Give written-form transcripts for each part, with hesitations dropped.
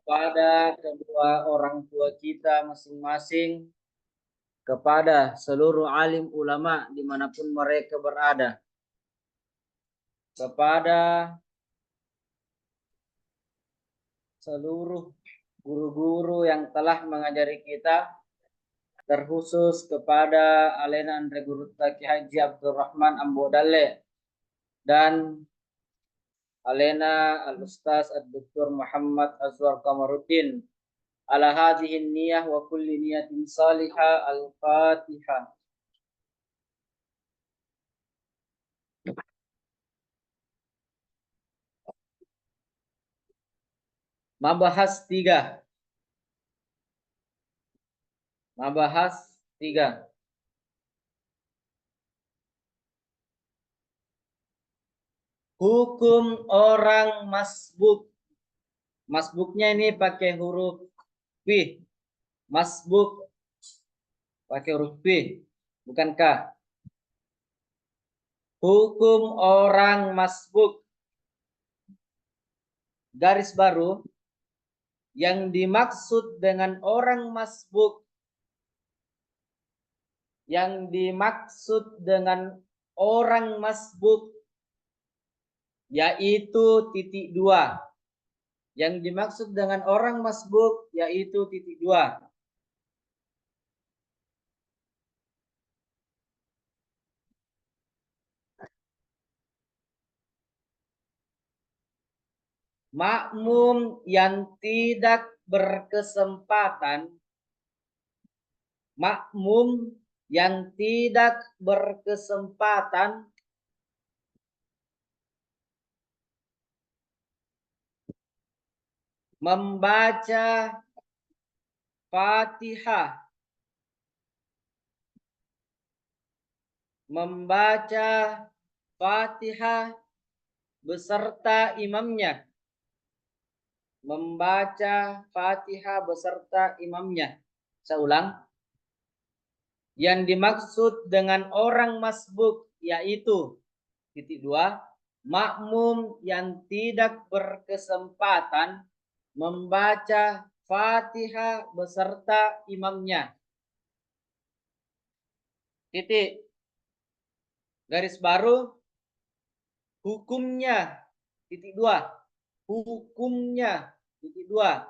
kepada kedua orang tua kita masing-masing, kepada seluruh alim ulama dimanapun mereka berada, kepada seluruh guru-guru yang telah mengajari kita, terkhusus kepada Alena Andre Guru Taki Haji Abdurrahman Ambodale dan Alena Al-Ustaz Ad-Doktor Muhammad Azwar Kamaruddin. Ala hadhihi niyah wa kulli niyatin salihah. Al-Fatihah. Mabahas 3. Mabahas 3. Hukum orang masbuk. Masbuknya ini pakai huruf P. Masbuk pakai huruf P, bukan K. Hukum orang masbuk. Garis baru. Yang dimaksud dengan orang masbuk, yang dimaksud dengan orang masbuk yaitu titik 2. Yang dimaksud dengan orang masbuk yaitu titik 2. Makmum yang tidak berkesempatan, makmum yang tidak berkesempatan membaca Fatihah, membaca Fatihah beserta imamnya, membaca Fatihah beserta imamnya. Saya ulang. Yang dimaksud dengan orang masbuk yaitu titik 2, makmum yang tidak berkesempatan membaca Fatihah beserta imamnya. Titik. Garis baru. Hukumnya. Titik 2. Hukumnya. Titik 2.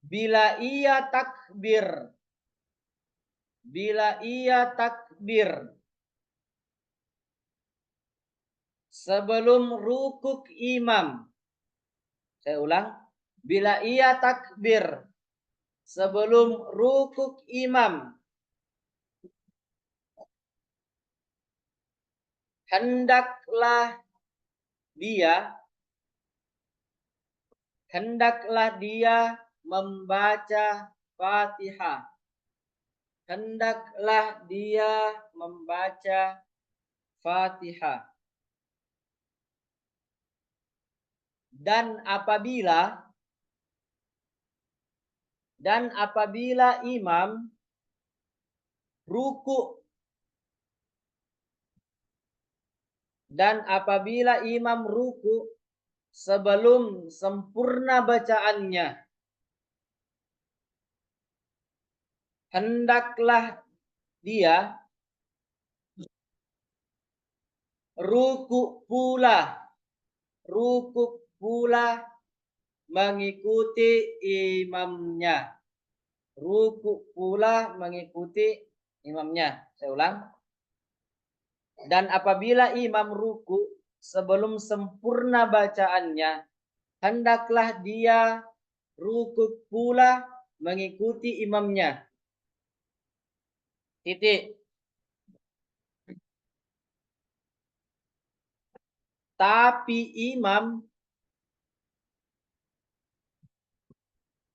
Bila ia takbir. Bila ia takbir. Sebelum rukuk imam. Saya ulang. Bila ia takbir. Sebelum rukuk imam. Hendaklah dia membaca Fatihah. Hendaklah dia membaca Fatihah. Dan apabila imam ruku, sebelum sempurna bacaannya, hendaklah dia ruku pula mengikuti imamnya. Ruku pula mengikuti imamnya. Saya ulang. Dan apabila imam ruku sebelum sempurna bacaannya, hendaklah dia ruku pula mengikuti imamnya. Titik. Tapi imam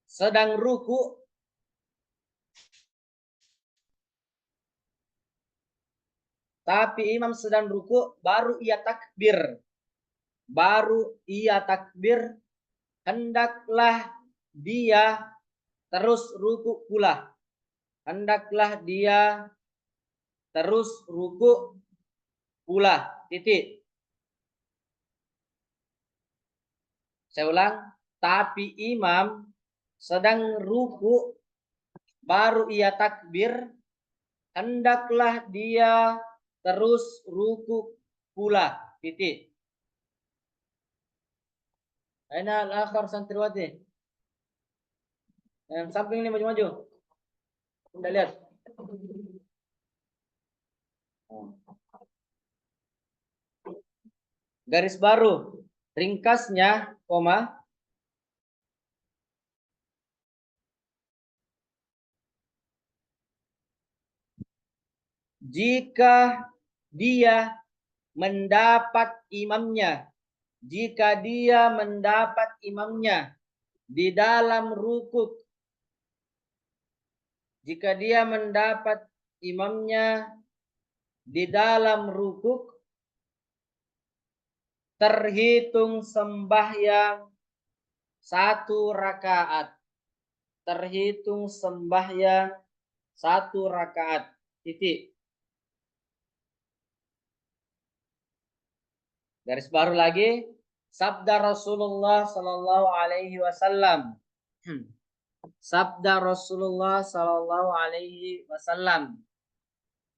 sedang ruku, baru ia takbir, hendaklah dia terus ruku pula. Hendaklah dia terus ruku pula. Titik. Saya ulang, tapi imam sedang ruku baru ia takbir, hendaklah dia terus ruku pula. Titik. Aina al-akhar santriwati. Yang samping ini maju-maju. Anda lihat. Garis baru. Ringkasnya, koma. Jika dia mendapat imamnya. Jika dia mendapat imamnya di dalam rukuk. Jika dia mendapat imamnya di dalam rukuk, terhitung sembahyang 1 rakaat. Terhitung sembahyang 1 rakaat. Titik. Garis baru lagi. Sabda Rasulullah Sallallahu Alaihi Wasallam. Sabda Rasulullah Sallallahu Alaihi Wasallam.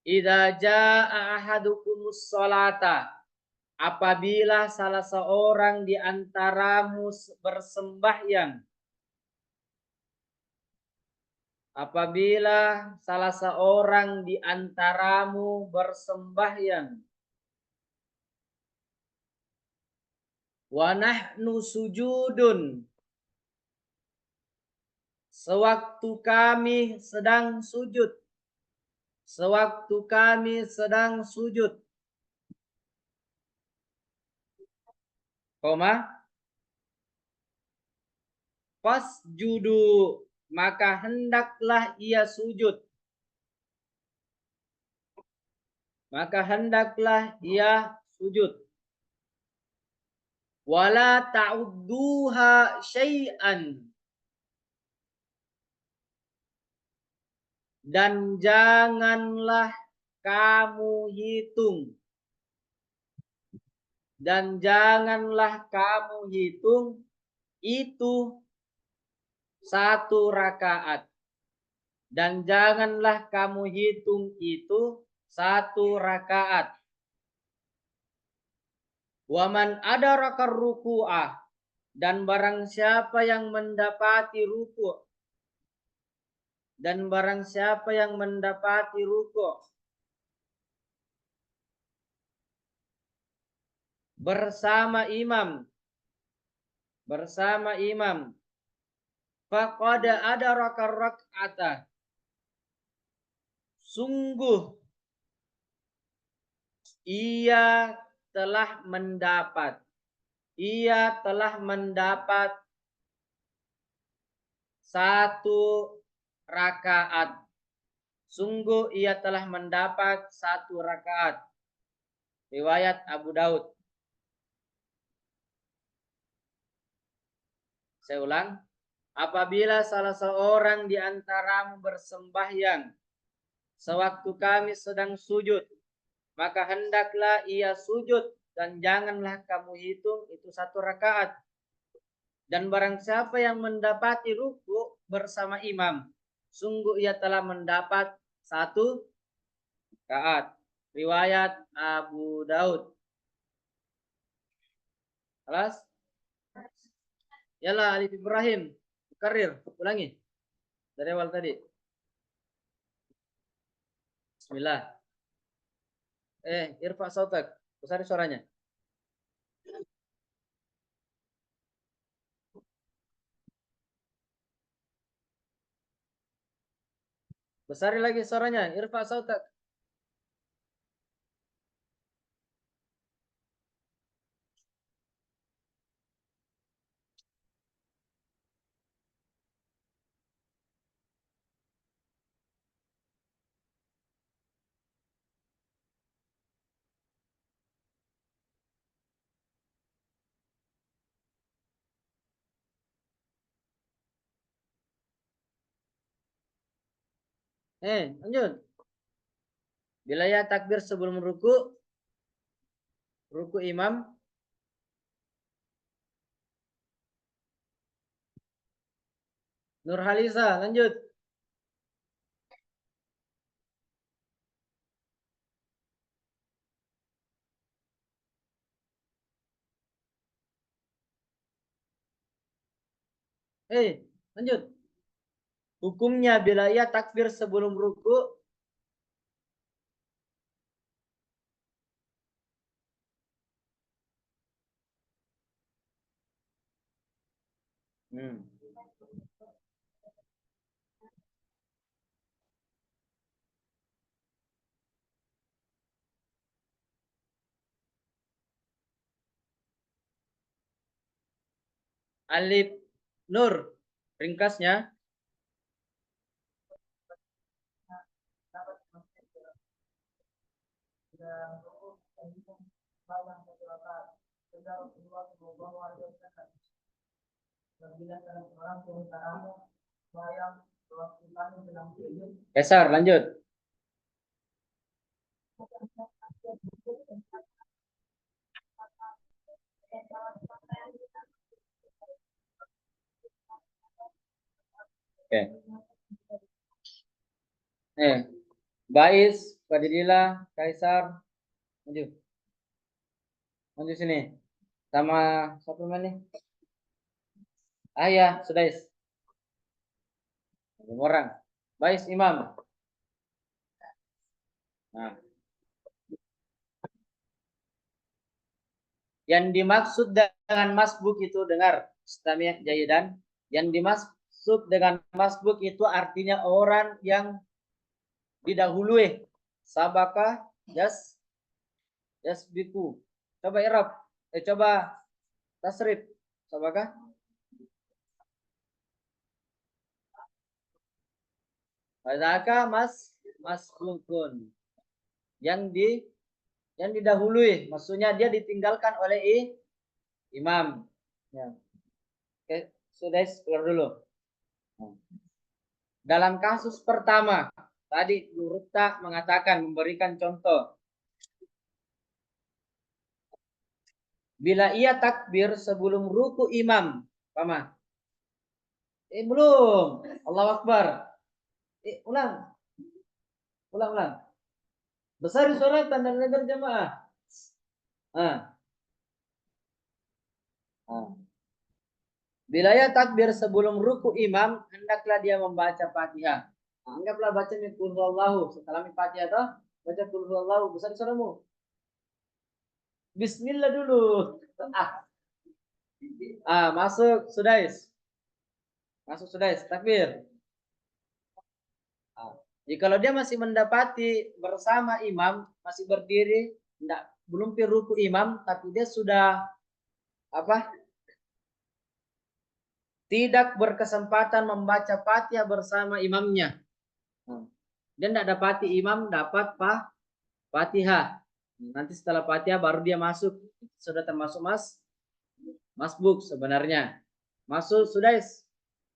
Idza jaa ahadukumus sholata, apabila salah seorang di antaramu bersembahyang, apabila salah seorang di antaramu bersembahyang, wa nahnu sujudun, sewaktu kami sedang sujud, sewaktu kami sedang sujud, koma, fasjudu, maka hendaklah ia sujud, maka hendaklah ia sujud. Wala ta'udduha syai'an, dan janganlah kamu hitung, dan janganlah kamu hitung itu 1 rakaat, dan janganlah kamu hitung itu 1 rakaat. Waman adaraka ruku'ah, dan barang siapa yang mendapati ruku', dan barang siapa yang mendapati ruku' bersama imam, faqad adaraka rak'ata, sungguh ia telah mendapat, ia telah mendapat 1 rakaat. Sungguh ia telah mendapat 1 rakaat. Riwayat Abu Daud. Saya ulang. Apabila salah seorang di antaramu bersembahyang sewaktu kami sedang sujud, maka hendaklah ia sujud, dan janganlah kamu hitung itu 1 rakaat. Dan barang siapa yang mendapati ruku bersama imam, sungguh ia telah mendapat 1 rakaat. Riwayat Abu Daud. Kelas? Yalah, Alif Ibrahim. Karir, ulangi. Dari awal tadi. Bismillah. Irfa sautak. Besar suaranya. Besar lagi suaranya. Irfa sautak. Lanjut. Bila ya takbir sebelum ruku, ruku imam, Nurhalisa, lanjut. Lanjut. Hukumnya bila ia takbir sebelum ruku. Hmm. Alif Nur. Ringkasnya. Besar, lanjut. Oke. Bais, Fadilillah, Kaisar, maju. Maju sini. Sama siapa nih? Ah ya, sudah. Orang. Bais Imam. Nah, yang dimaksud dengan masbuk itu dengar, Istamiyah Jayidan. Yang dimaksud dengan masbuk itu artinya orang yang didahului. Sabaka yasbiku. Coba Irab. Coba tasrif. Sabaka. Fadzaka masbukun. Yang didahului, maksudnya dia ditinggalkan oleh imam. Ya. Oke, sudah keluar dulu. Dalam kasus pertama, tadi Guru Tak mengatakan memberikan contoh. Bila ia takbir sebelum ruku imam, Pama? Belum. Allahu Akbar. Ulang. Ulang. Besar suara tanda dengar jemaah. Ah. Bila ia takbir sebelum ruku imam, hendaklah dia membaca Fatihah. Anggaplah baca qul huwallahu setelah Fatihah toh, baca qul huwallahu besar suaramu. Bismillah dulu. Masuk sudah. Masuk sudah takbir. Kalau dia masih mendapati bersama imam, masih berdiri, belum ruku imam, tapi dia sudah tidak berkesempatan membaca Fatihah bersama imamnya. Dia tidak dapati imam dapat Fatihah. Nanti setelah Fatihah baru dia masuk. Sudah termasuk masbuk sebenarnya. Masuk sudah.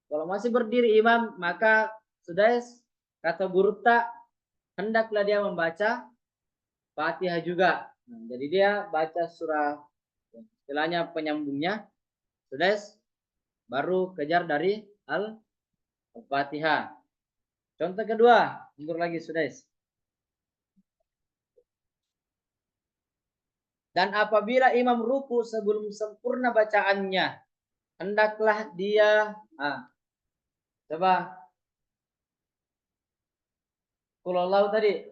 Kalau masih berdiri imam, maka sudah kata Guru Tak, hendaklah dia membaca Fatihah juga. Jadi dia baca surah istilahnya penyambungnya, sudah baru kejar dari Al-Fatihah. Contoh kedua, mundur lagi sudah. Dan apabila imam ruku sebelum sempurna bacaannya, hendaklah dia coba Qul tadi.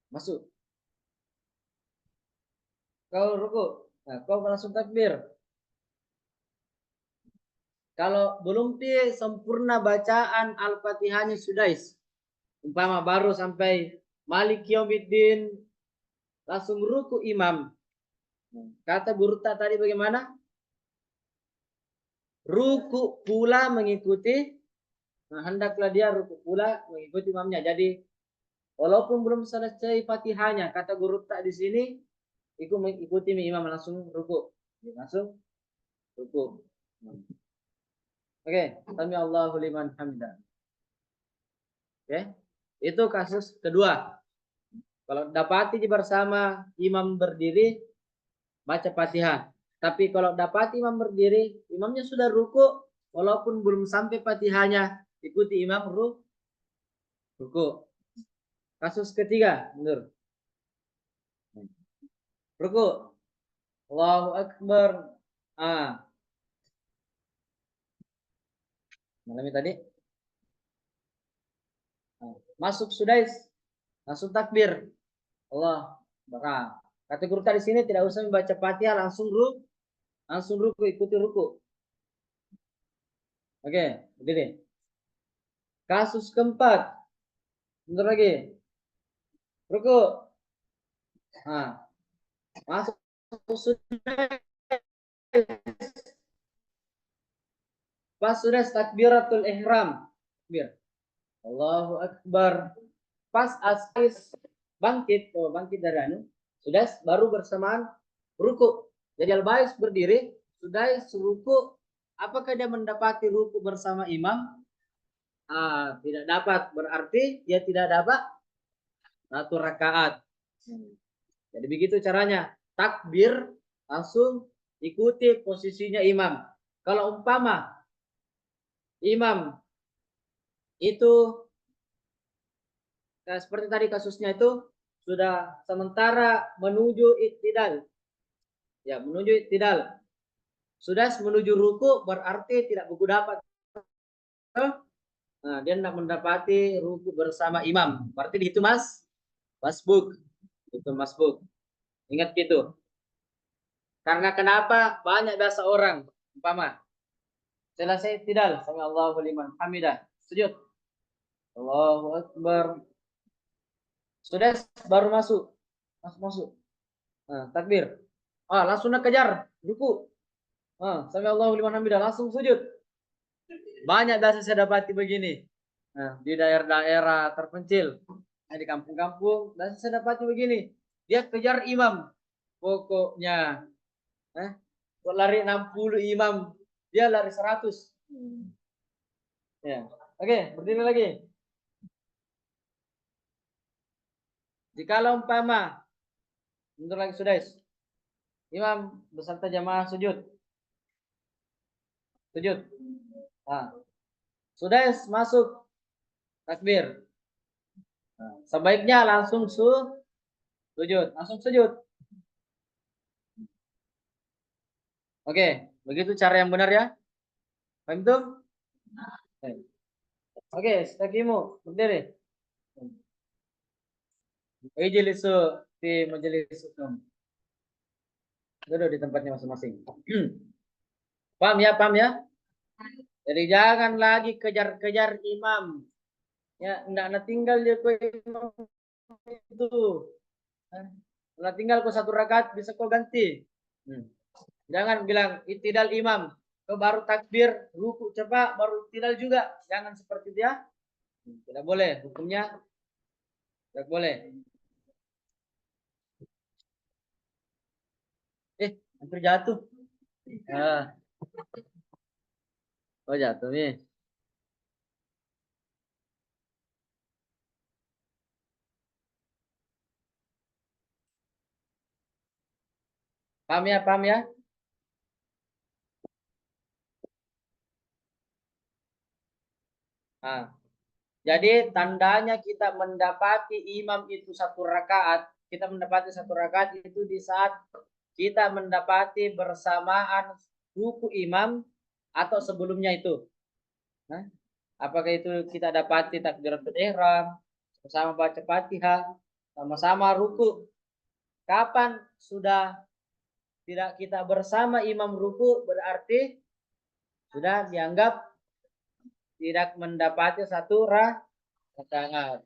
Masuk. Kau ruku. Kau langsung takbir. Kalau belum sempurna bacaan Al-Fatihahnya sudah. Umpama baru sampai Malik Yaumiddin langsung ruku imam. Kata Guru Tak tadi bagaimana? Ruku pula mengikuti. Hendaklah dia ruku pula mengikuti imamnya. Jadi walaupun belum selesai Fatihahnya, kata Guru Tak di sini, ikuti imam langsung ruku. Langsung ruku. Oke, sami Allahu liman hamidah. Oke, itu kasus kedua. Kalau dapati bersama imam berdiri, baca Fatihah. Tapi kalau dapat imam berdiri, imamnya sudah ruku, walaupun belum sampai Fatihahnya, ikuti imam ruku. Kasus ketiga, mundur. Ruku. Allahu Akbar. Mana tadi? Masuk sudais, masuk takbir. Allah. Kata guru tadi sini tidak usah membaca Fatihah, langsung ruku, ikuti ruku. Oke, begini. Kasus keempat. Bentar lagi. Ruku. Masuk sudah. Pas sudah takbiratul ihram. Takbir. Allahu Akbar. Pas asis bangkit dari anu, sudah baru bersamaan ruku. Jadi al-bais berdiri, sudah ruku. Apakah dia mendapati ruku bersama imam? Tidak dapat. Berarti dia tidak dapat satu rakaat. Jadi begitu caranya. Takbir langsung ikuti posisinya imam. Kalau umpama imam itu seperti tadi kasusnya itu sudah sementara menuju iktidal. Ya, menuju iktidal. Sudah menuju ruku berarti tidak buku dapat. Nah, dia tidak mendapati ruku bersama imam. Berarti itu masbuk. Itu masbuk. Ingat gitu. Karena kenapa? Banyak biasa orang umpama selesai iktidal, sami Allahu liman hamidah, sujud. Allahu Akbar. Sudah baru masuk. Takbir. Langsung nak kejar ruku. Sami Allahu liman hamidah, langsung sujud. Banyak biasa saya dapati begini. Di daerah-daerah terpencil, di kampung-kampung, biasa saya dapati begini. Dia kejar imam. Pokoknya lari 60 imam, dia lari 100. Ya. Oke, berdiri lagi. Jikalau umpama mundur lagi sudah, imam beserta jamaah sujud. Sudah masuk takbir. Sebaiknya langsung sujud, Oke, begitu cara yang benar ya. Paham tuh? Oke, stakimu berdiri. Ijlisu di majelis hukum. Duduk di tempatnya masing-masing. Paham ya? Jadi jangan lagi kejar-kejar imam. Ya, enggak tinggal dia ke imam itu. Kalau tinggal ke satu rakaat bisa kau ganti. Jangan bilang iktidal imam, kau baru takbir, ruku cepat, baru iktidal juga. Jangan seperti dia. Tidak boleh, hukumnya tidak boleh. Hampir jatuh. Jatuh nih. Paham ya? Jadi tandanya kita mendapati imam itu satu rakaat, itu di saat kita mendapati bersamaan ruku imam atau sebelumnya itu. Apakah itu kita dapati takbiratul ihram, sama baca Fatihah, sama-sama ruku. Kapan sudah tidak kita bersama imam ruku berarti sudah dianggap tidak mendapati satu rakaat.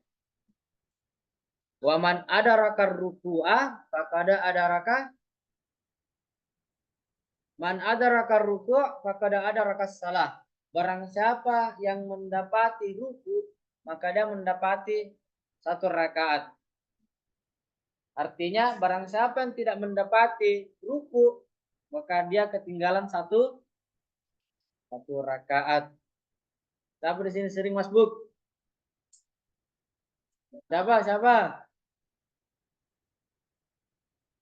Waman ada rakar ruku'ah, fakada ada raka. Man ada rakar ruku', fakada ada raka salah. Barang siapa yang mendapati ruku, maka dia mendapati satu rakaat. Artinya barang siapa yang tidak mendapati ruku, maka dia ketinggalan satu rakaat. Siapa di sini sering masbuk? Siapa?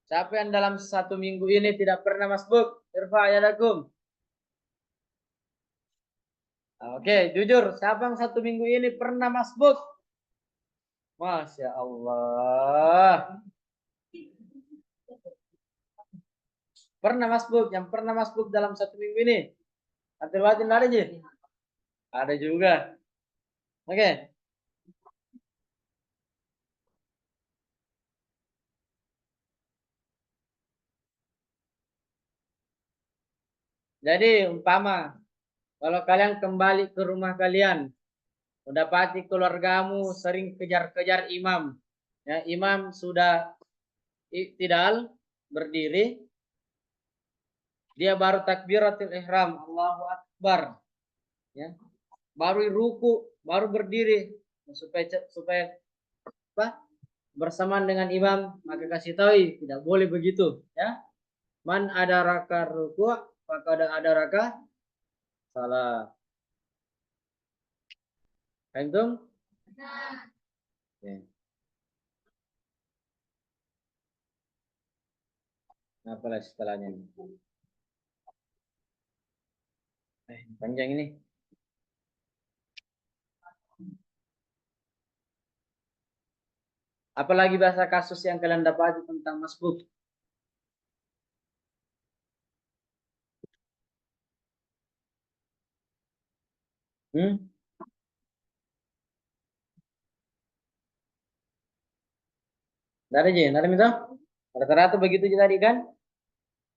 Siapa yang dalam satu minggu ini tidak pernah masbuk? Irfa yadakum. Oke, jujur, siapa yang 1 minggu ini pernah masbuk? Masya Allah. Pernah masbuk, yang pernah masbuk dalam 1 minggu ini. Hati batin ada aja. Ada juga. Oke. Jadi umpama kalau kalian kembali ke rumah kalian, mendapati keluargamu sering kejar-kejar imam. Ya, imam sudah iktidal berdiri, dia baru takbiratul ihram, Allahu Akbar. Ya, baru ruku, baru berdiri supaya apa? Bersamaan dengan imam, maka kasih tahu tidak boleh begitu, ya. Man ada raka ruku, maka ada raka salah. Antum? Ya. Apalah setelahnya? Panjang ini. Apalagi bahasa kasus yang kalian dapat tentang masbuk? Hmm? Dari aja, dari itu. Rata-rata begitu aja tadi kan?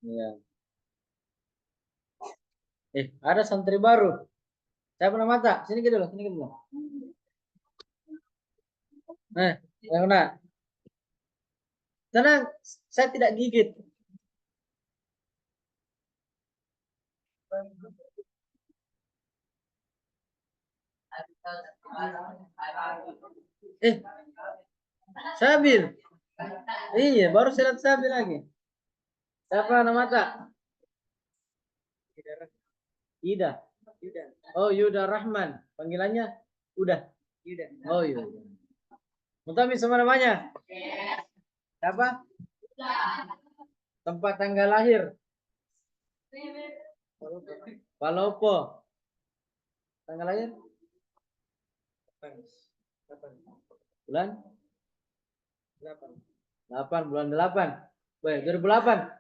Iya. Ada santri baru. Saya pernah mata. Sini gitu loh, sini gitu loh. Yang mana? Tenang, saya tidak gigit. Eh, Sabil. Iya, baru saya lihat Sabil lagi. Siapa nama tak? Ida. Oh, Yuda Rahman. Panggilannya udah. Yuda. Oh, iya. Mutami sama namanya? Siapa? Tempat tanggal lahir? Palopo. Tanggal lahir? Bulan? 8 bulan 8. Weh, 2008.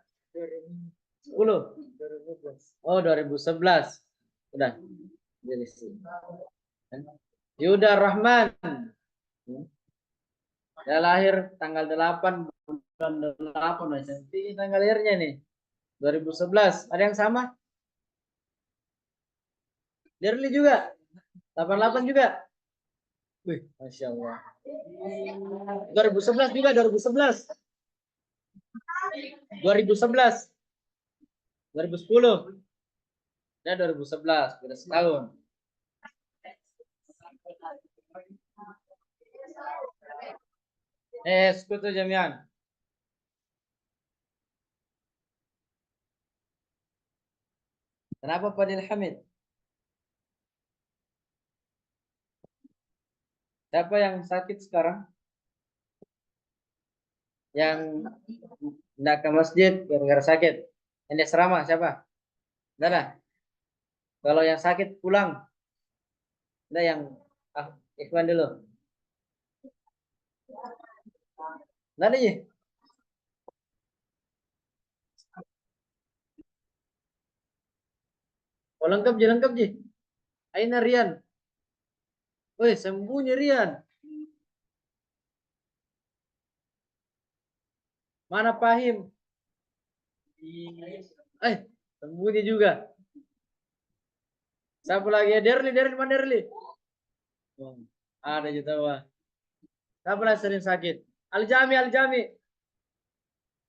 10. Oh, 2011. Udah. Jadi Yuda Rahman. Dia lahir tanggal 8 bulan 8. Ini tanggal lahirnya nih. 2011. Ada yang sama? Derli juga. 88 juga. Wih, Masya Allah. 2011 juga, 2011. 2011. 2010. Ya 2011, beda setahun. Sekutu jamian. Kenapa Fadil Hamid? Siapa yang sakit sekarang? Yang tidak ke masjid gara-gara sakit. Yang di asrama siapa? Tidak ada. Kalau yang sakit pulang. Ada yang Ikhwan dulu. Tidak ada ya? Oh, lengkap ji. Aina Rian. Woi, sembunyi Rian. Mana Pahim? Sembunyi juga. Siapa lagi ya? Derli mana Derli? Oh, ada juga wah. Siapa lagi sering sakit? Aljami.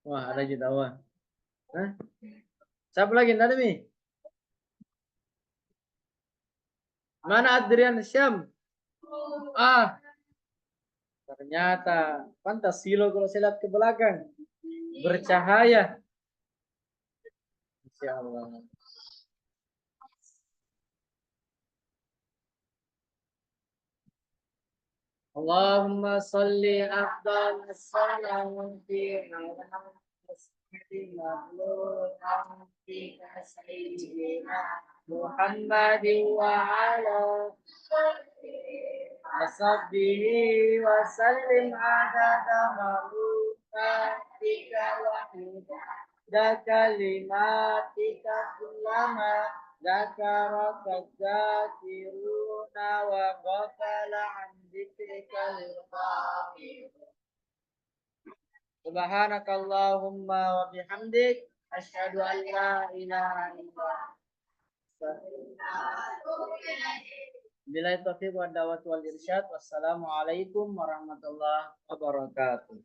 Wah, ada juga wah. Hah? Siapa lagi? Nggak ada mi? Mana Adrian Syam? Ah, ternyata pantas silo kalau saya lihat ke belakang. Bercahaya. Insya Allah. Allahumma salli afdal salawati ala محمد وعلى وصحبه وسلم عدد مخلوقاتك وعدد كلماتك كلما ذكرك الذاكرون وغفل عن ذكرك الغافلون. Subhanakallahumma wa bihamdik asyhadu an la ilaha illa anta. Billahi taufiq wa dawat wal irsyad. Wassalamualaikum warahmatullahi wabarakatuh.